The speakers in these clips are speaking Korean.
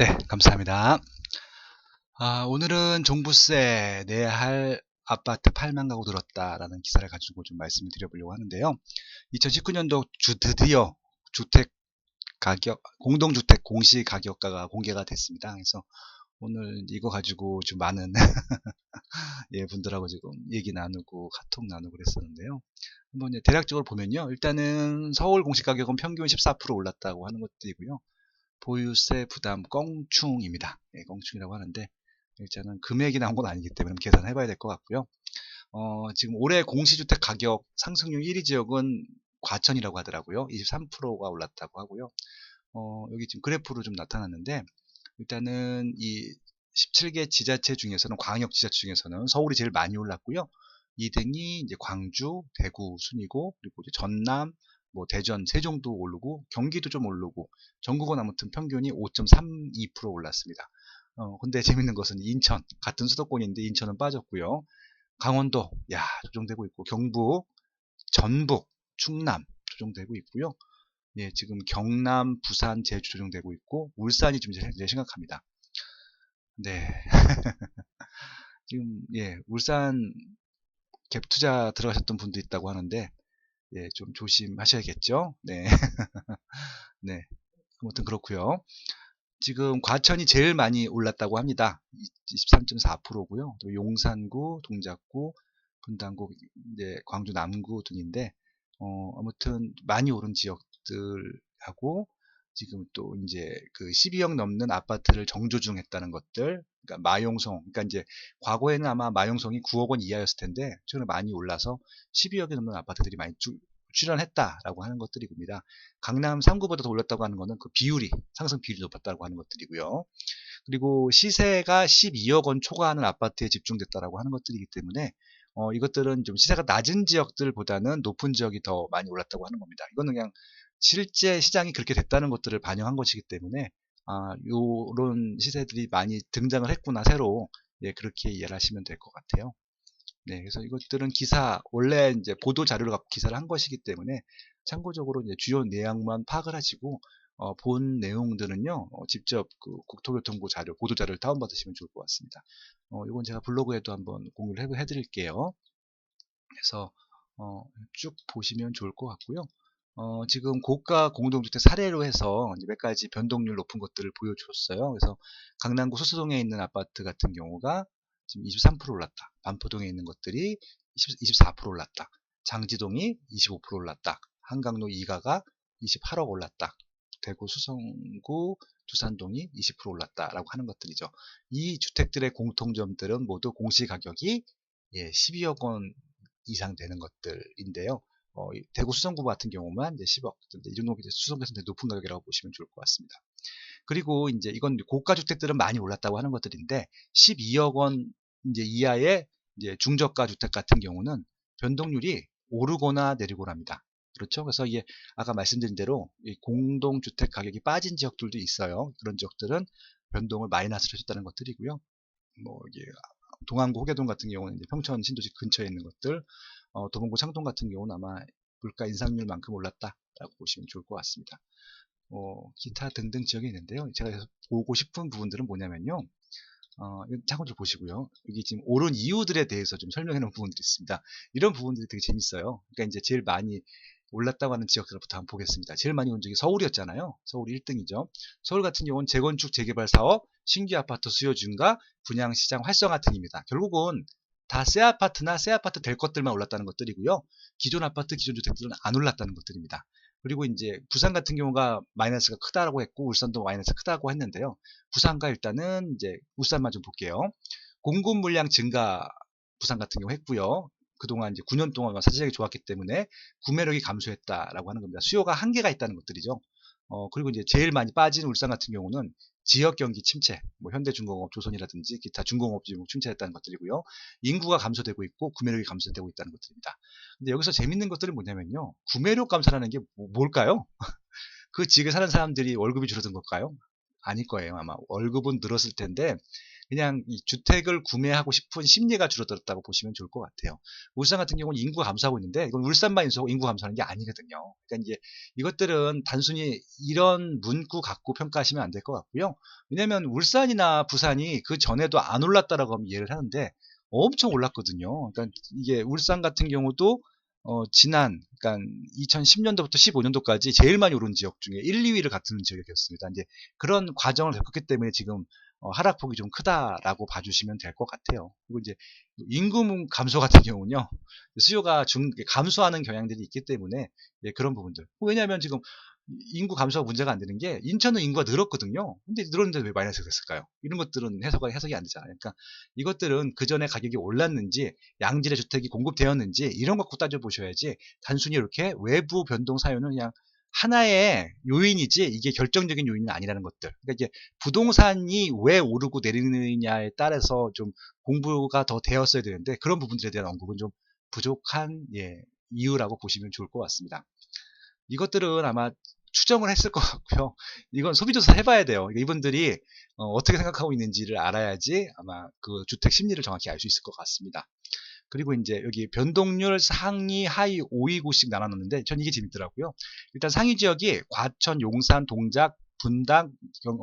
네, 감사합니다. 오늘은 종부세 내야 할 아파트 8만 가구 늘었다라는 기사를 가지고 좀 말씀을 드려보려고 하는데요. 2019년도 드디어 주택 가격, 공동주택 공시가격가가 공개가 됐습니다. 그래서 오늘 이거 가지고 좀 많은 예, 분들하고 지금 얘기 나누고 카톡 나누고 그랬었는데요. 한번 대략적으로 보면요. 일단은 서울 공시가격은 평균 14% 올랐다고 하는 것들이고요. 보유세 부담 껑충입니다. 예, 껑충이라고 하는데 일단은 금액이 나온 건 아니기 때문에 계산해 봐야 될 것 같고요. 지금 올해 공시주택 가격 상승률 1위 지역은 과천이라고 하더라고요. 23%가 올랐다고 하고요. 여기 지금 그래프로 좀 나타났는데 일단은 이 17개 지자체 중에서는 광역 지자체 중에서는 서울이 제일 많이 올랐고요. 2등이 이제 광주, 대구 순이고 그리고 이제 전남, 뭐 대전, 세종도 오르고 경기도 좀 오르고 전국은 아무튼 평균이 5.32% 올랐습니다. 근데 재밌는 것은 인천 같은 수도권인데 인천은 빠졌고요. 강원도 야 조정되고 있고 경북, 전북, 충남 조정되고 있고요. 예, 지금 경남, 부산, 제주 조정되고 있고 울산이 좀 이제 심각합니다. 네, 지금 예, 울산 갭 투자 들어가셨던 분도 있다고 하는데 예, 좀 조심하셔야겠죠. 네, 네, 아무튼 그렇고요. 지금 과천이 제일 많이 올랐다고 합니다. 23.4%고요. 또 용산구, 동작구, 분당구, 이제 광주 남구 등인데 아무튼 많이 오른 지역들하고 지금 또 이제 그 12억 넘는 아파트를 정조중했다는 것들, 그러니까 마용성, 그러니까 이제 과거에는 아마 마용성이 9억 원 이하였을 텐데 최근에 많이 올라서 12억이 넘는 아파트들이 많이 출연했다라고 하는 것들이니다. 강남 3구보다 더 올랐다고 하는 것은 그 비율이 상승 비율이 높았다고 하는 것들이고요. 그리고 시세가 12억 원 초과하는 아파트에 집중됐다라고 하는 것들이기 때문에 이것들은 좀 시세가 낮은 지역들보다는 높은 지역이 더 많이 올랐다고 하는 겁니다. 이거는 그냥 실제 시장이 그렇게 됐다는 것들을 반영한 것이기 때문에 요런 시세들이 많이 등장을 했구나 새로 예, 그렇게 이해를 하시면 될 것 같아요. 네, 그래서 이것들은 기사, 원래 이제 보도 자료를 갖고 기사를 한 것이기 때문에 참고적으로 이제 주요 내용만 파악을 하시고, 본 내용들은요, 직접 그 국토교통부 자료, 보도 자료를 다운받으시면 좋을 것 같습니다. 이건 제가 블로그에도 한번 공유를 해드릴게요. 그래서, 쭉 보시면 좋을 것 같고요. 지금 고가 공동주택 사례로 해서 몇 가지 변동률 높은 것들을 보여주었어요. 그래서 강남구 소수동에 있는 아파트 같은 경우가 지금 23% 올랐다. 반포동에 있는 것들이 24% 올랐다. 장지동이 25% 올랐다. 한강로 2가가 28억 올랐다. 대구 수성구 두산동이 20% 올랐다라고 하는 것들이죠. 이 주택들의 공통점들은 모두 공시가격이 12억 원 이상 되는 것들인데요. 대구 수성구 같은 경우만 이제 10억, 이 정도 수성구에서 높은 가격이라고 보시면 좋을 것 같습니다. 그리고 이제 이건 고가 주택들은 많이 올랐다고 하는 것들인데 12억 원 이제 이하의 이제 중저가 주택 같은 경우는 변동률이 오르거나 내리거나 합니다. 그렇죠? 그래서 이게 아까 말씀드린 대로 이 공동주택 가격이 빠진 지역들도 있어요. 그런 지역들은 변동을 마이너스로 해줬다는 것들이고요. 뭐 이게 동안구 호계동 같은 경우는 이제 평천 신도시 근처에 있는 것들, 도봉구 창동 같은 경우는 아마 물가 인상률만큼 올랐다라고 보시면 좋을 것 같습니다. 기타 등등 지역이 있는데요. 제가 보고 싶은 부분들은 뭐냐면요. 참고로 보시고요. 여기 지금 오른 이유들에 대해서 좀 설명해 놓은 부분들이 있습니다. 이런 부분들이 되게 재밌어요. 그러니까 이제 제일 많이 올랐다고 하는 지역들부터 한번 보겠습니다. 제일 많이 온 적이 서울이었잖아요. 서울이 1등이죠. 서울 같은 경우는 재건축 재개발 사업, 신규 아파트 수요 증가, 분양시장 활성화 등입니다. 결국은 다 새 아파트나 새 아파트 될 것들만 올랐다는 것들이고요. 기존 아파트, 기존 주택들은 안 올랐다는 것들입니다. 그리고 이제 부산 같은 경우가 마이너스가 크다라고 했고 울산도 마이너스 크다고 했는데요. 부산과 일단은 이제 울산만 좀 볼게요. 공급 물량 증가 부산 같은 경우 했고요. 그동안 이제 9년 동안 사실적이 좋았기 때문에 구매력이 감소했다라고 하는 겁니다. 수요가 한계가 있다는 것들이죠. 그리고 이제 제일 많이 빠진 울산 같은 경우는 지역 경기 침체, 뭐 현대중공업, 조선이라든지 기타 중공업지 침체했다는 것들이고요. 인구가 감소되고 있고 구매력이 감소되고 있다는 것들입니다. 근데 여기서 재밌는 것들은 뭐냐면요. 구매력 감소라는 게 뭘까요? 그 지역에 사는 사람들이 월급이 줄어든 걸까요? 아닐 거예요. 아마 월급은 늘었을 텐데 그냥 이 주택을 구매하고 싶은 심리가 줄어들었다고 보시면 좋을 것 같아요. 울산 같은 경우는 인구가 감소하고 있는데 이건 울산만 인구 감소하는 게 아니거든요. 그러니까 이제 이것들은 단순히 이런 문구 갖고 평가하시면 안 될 것 같고요. 왜냐하면 울산이나 부산이 그 전에도 안 올랐다라고 하면 이해를 하는데 엄청 올랐거든요. 그러니까 이게 울산 같은 경우도 그러니까 2010년도부터 15년도까지 제일 많이 오른 지역 중에 1, 2위를 갖는 지역이었습니다. 이제 그런 과정을 겪었기 때문에 지금 하락폭이 좀 크다라고 봐주시면 될 것 같아요. 그리고 이제 인구 감소 같은 경우는요, 수요가 감소하는 경향들이 있기 때문에 예, 그런 부분들. 왜냐하면 지금 인구 감소가 문제가 안 되는 게 인천은 인구가 늘었거든요. 근데 늘었는데 왜 마이너스가 됐을까요? 이런 것들은 해석이 안 되잖아요. 그러니까 이것들은 그 전에 가격이 올랐는지 양질의 주택이 공급되었는지 이런 거 갖고 따져보셔야지 단순히 이렇게 외부 변동 사유는 그냥 하나의 요인이지 이게 결정적인 요인은 아니라는 것들. 그러니까 이제 부동산이 왜 오르고 내리느냐에 따라서 좀 공부가 더 되었어야 되는데 그런 부분들에 대한 언급은 좀 부족한 예, 이유라고 보시면 좋을 것 같습니다. 이것들은 아마 추정을 했을 것 같고요. 이건 소비조사 해봐야 돼요. 이분들이 떻게 생각하고 있는지를 알아야지 아마 그 주택 심리를 정확히 알 수 있을 것 같습니다. 그리고 이제 여기 변동률 상위, 하위 5위구씩 나눠놨는데 전 이게 재밌더라고요. 일단 상위 지역이 과천, 용산, 동작, 분당,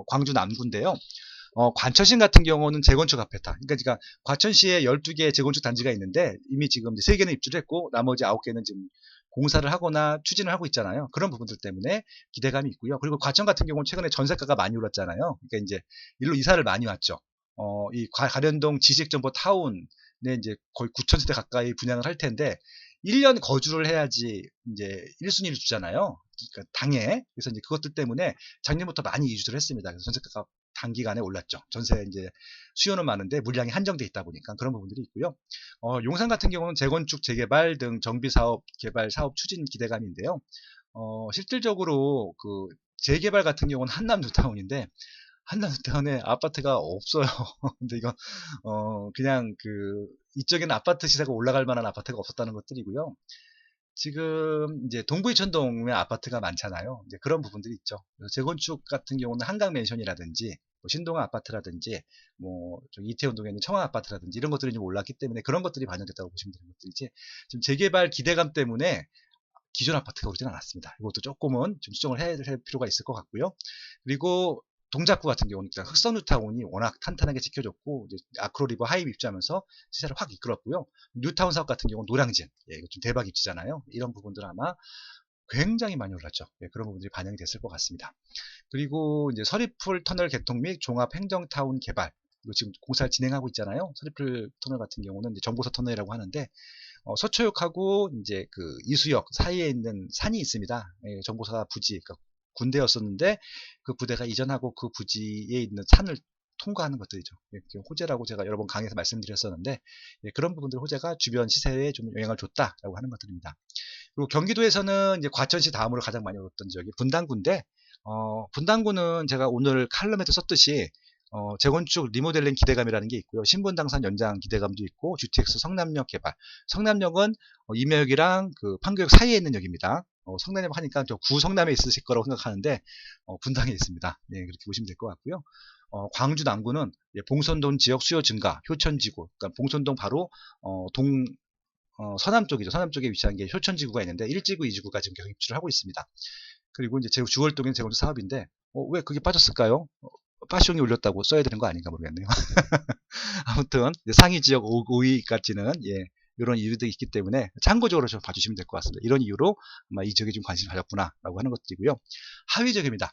광주 남구인데요. 관천시 같은 경우는 재건축 아파트. 그러니까 과천시에 12개 재건축 단지가 있는데 이미 지금 3개는 입주를 했고 나머지 9개는 지금 공사를 하거나 추진을 하고 있잖아요. 그런 부분들 때문에 기대감이 있고요. 그리고 과천 같은 경우는 최근에 전세가가 많이 올랐잖아요. 그러니까 이제 일로 이사를 많이 왔죠. 이 가련동 지식정보 타운에 이제 거의 9,000세대 가까이 분양을 할 텐데 1년 거주를 해야지 이제 1순위를 주잖아요. 그러니까 당해. 그래서 이제 그것들 때문에 작년부터 많이 이주를 했습니다. 그래서 전세가가 단기간에 올랐죠. 전세 이제 수요는 많은데 물량이 한정돼 있다 보니까 그런 부분들이 있고요. 용산 같은 경우는 재건축, 재개발 등 정비 사업, 개발 사업 추진 기대감인데요. 실질적으로 그 재개발 같은 경우는 한남 뉴타운인데 한남 뉴타운에 아파트가 없어요. 근데 이건 그냥 그 이쪽에는 아파트 시세가 올라갈 만한 아파트가 없었다는 것들이고요. 지금 이제 동부이천동에 아파트가 많잖아요. 이제 그런 부분들이 있죠. 재건축 같은 경우는 한강맨션이라든지 뭐 신동아 아파트라든지 뭐 이태원동에 있는 청아 아파트라든지 이런 것들이 좀 올랐기 때문에 그런 것들이 반영됐다고 보시면 되는 것들이지. 지금 재개발 기대감 때문에 기존 아파트가 오르지는 않았습니다. 이것도 조금은 좀 수정을 해야 될 필요가 있을 것 같고요. 그리고 동작구 같은 경우는 흑성 뉴타운이 워낙 탄탄하게 지켜졌고 아크로리버 하이브 입주하면서 시세를 확 이끌었고요. 뉴타운 사업 같은 경우는 노량진, 예, 이거 좀 대박 입지잖아요. 이런 부분들은 아마 굉장히 많이 올랐죠. 예, 그런 부분들이 반영이 됐을 것 같습니다. 그리고 이제 서리풀 터널 개통 및 종합 행정타운 개발, 이거 지금 공사를 진행하고 있잖아요. 서리풀 터널 같은 경우는 이제 정보서 터널이라고 하는데 서초역하고 이제 그 이수역 사이에 있는 산이 있습니다. 예, 정보사 부지, 그러니까 군대였었는데 그 부대가 이전하고 그 부지에 있는 산을 통과하는 것들이죠. 예, 호재라고 제가 여러 번 강의에서 말씀드렸었는데 예, 그런 부분들 호재가 주변 시세에 좀 영향을 줬다라고 하는 것들입니다. 그리고 경기도에서는 이제 과천시 다음으로 가장 많이 올랐던 지역이 분당구인데 분당구는 제가 오늘 칼럼에도 썼듯이 재건축 리모델링 기대감이라는 게 있고요. 신분당산 연장 기대감도 있고 GTX 성남역 개발. 성남역은 임야역이랑 그 판교역 사이에 있는 역입니다. 성남역 하니까 저 구성남에 있으실 거라고 생각하는데 분당에 있습니다. 예, 그렇게 보시면 될 것 같고요. 광주 남구는 봉선동 지역 수요 증가, 효천지구, 그러니까 봉선동 바로 서남 쪽이죠. 서남 쪽에 위치한 게 효천지구가 있는데 1지구, 2지구가 지금 계속 입주를 하고 있습니다. 그리고 이제 주월동인 재건축 사업인데 왜 그게 빠졌을까요? 파쇼이 올렸다고 써야 되는 거 아닌가 모르겠네요. 아무튼 상위 지역 5위까지는 예, 이런 이유들이 있기 때문에 참고적으로 좀 봐주시면 될 것 같습니다. 이런 이유로 아마 이 지역에 좀 관심을 가졌구나라고 하는 것들이고요. 하위 지역입니다.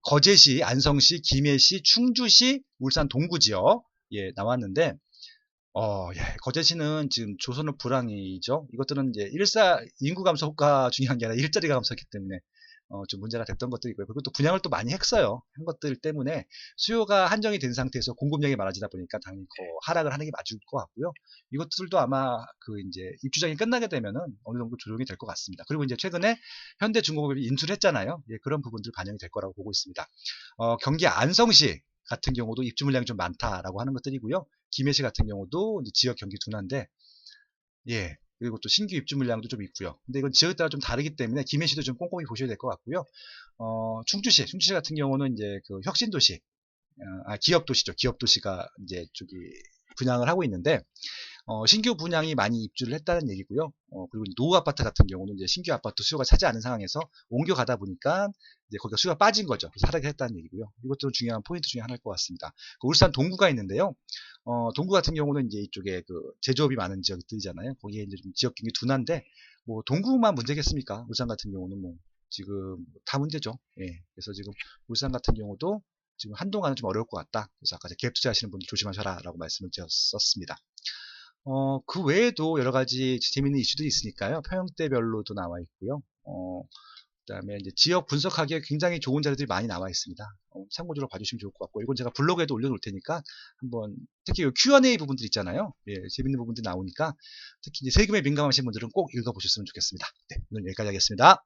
거제시, 안성시, 김해시, 충주시, 울산 동구 지역 예, 나왔는데 예, 거제시는 지금 조선업 불황이죠. 이것들은 이제 인구 감소 효과 중요한 게 아니라 일자리가 감소했기 때문에 좀 문제가 됐던 것들이 있고요. 그리고 또 분양을 또 많이 했어요. 한 것들 때문에 수요가 한정이 된 상태에서 공급량이 많아지다 보니까 당연히 하락을 하는 게 맞을 것 같고요. 이것들도 아마 그 이제 입주장이 끝나게 되면은 어느 정도 조정이 될 것 같습니다. 그리고 이제 최근에 현대중공업이 인수를 했잖아요. 예, 그런 부분들 반영이 될 거라고 보고 있습니다. 경기 안성시 같은 경우도 입주 물량이 좀 많다라고 하는 것들이고요. 김해시 같은 경우도 이제 지역 경기 둔화인데, 예. 그리고 또 신규 입주 물량도 좀 있고요. 근데 이건 지역에 따라 좀 다르기 때문에 김해시도 좀 꼼꼼히 보셔야 될 것 같고요. 충주시 같은 경우는 이제 그 혁신도시, 기업 도시죠. 기업 도시가 이제 저기 분양을 하고 있는데, 신규 분양이 많이 입주를 했다는 얘기고요. 그리고 노후 아파트 같은 경우는 이제 신규 아파트 수요가 차지 않은 상황에서 옮겨가다 보니까 이제 거기가 수요가 빠진 거죠. 그래서 하락을 했다는 얘기고요. 이것도 중요한 포인트 중에 하나일 것 같습니다. 그 울산 동구가 있는데요. 동구 같은 경우는 이제 이쪽에 그 제조업이 많은 지역들이잖아요. 거기에 이제 좀 지역 경기 둔한데, 뭐 동구만 문제겠습니까? 울산 같은 경우는 뭐 지금 다 문제죠. 예. 그래서 지금 울산 같은 경우도 지금 한동안은 좀 어려울 것 같다. 그래서 아까 갭 투자하시는 분들 조심하셔라라고 말씀을 드렸었습니다. 그 외에도 여러 가지 재밌는 이슈들이 있으니까요. 평형대별로도 나와 있고요. 그다음에 이제 지역 분석하기에 굉장히 좋은 자료들이 많이 나와 있습니다. 참고적으로 봐주시면 좋을 것 같고, 이건 제가 블로그에도 올려놓을 테니까 한번, 특히 이 Q&A 부분들 있잖아요. 예, 재밌는 부분들이 나오니까 특히 이제 세금에 민감하신 분들은 꼭 읽어보셨으면 좋겠습니다. 네, 오늘 여기까지 하겠습니다.